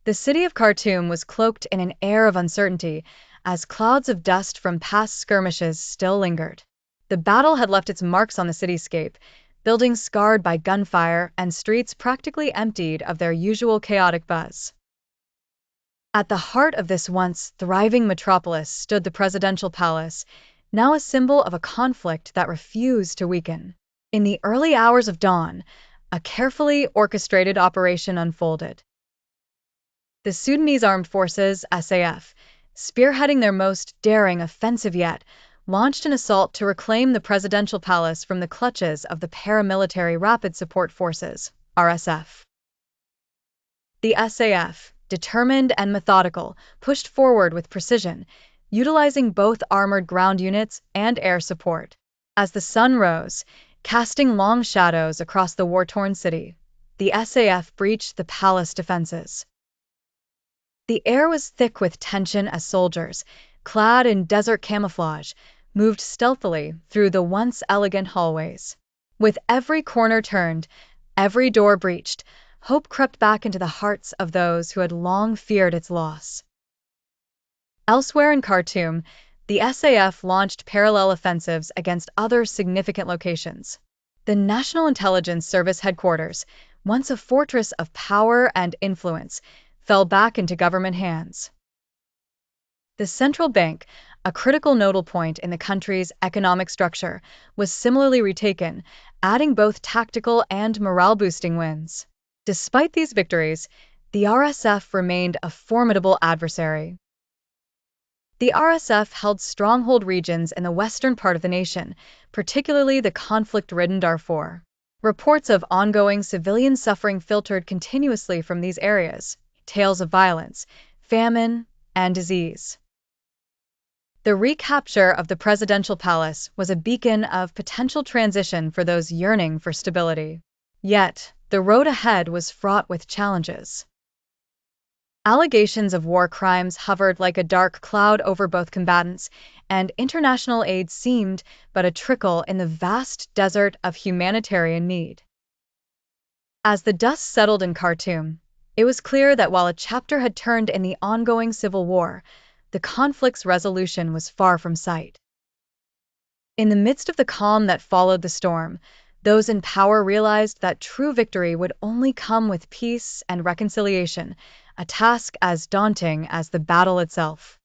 The city of Khartoum was cloaked in an air of uncertainty, as clouds of dust from past skirmishes still lingered. The battle had left its marks on the cityscape, buildings scarred by gunfire and streets practically emptied of their usual chaotic buzz. At the heart of this once thriving metropolis stood the presidential palace, now a symbol of a conflict that refused to weaken. In the early hours of dawn, a carefully orchestrated operation unfolded. The Sudanese Armed Forces, SAF, spearheading their most daring offensive yet, launched an assault to reclaim the presidential palace from the clutches of the Paramilitary Rapid Support Forces, RSF. The SAF, determined and methodical, pushed forward with precision, utilizing both armored ground units and air support. As the sun rose, casting long shadows across the war-torn city, the SAF breached the palace defenses. The air was thick with tension as soldiers, clad in desert camouflage, moved stealthily through the once elegant hallways. With every corner turned, every door breached, hope crept back into the hearts of those who had long feared its loss. Elsewhere in Khartoum, the SAF launched parallel offensives against other significant locations. The National Intelligence Service headquarters, once a fortress of power and influence, fell back into government hands. The central bank, a critical nodal point in the country's economic structure, was similarly retaken, adding both tactical and morale-boosting wins. Despite these victories, the RSF remained a formidable adversary. The RSF held stronghold regions in the western part of the nation, particularly the conflict-ridden Darfur. Reports of ongoing civilian suffering filtered continuously from these areas, tales of violence, famine, and disease. The recapture of the presidential palace was a beacon of potential transition for those yearning for stability. Yet, the road ahead was fraught with challenges. Allegations of war crimes hovered like a dark cloud over both combatants, and international aid seemed but a trickle in the vast desert of humanitarian need. As the dust settled in Khartoum, it was clear that while a chapter had turned in the ongoing civil war, the conflict's resolution was far from sight. In the midst of the calm that followed the storm, those in power realized that true victory would only come with peace and reconciliation, a task as daunting as the battle itself.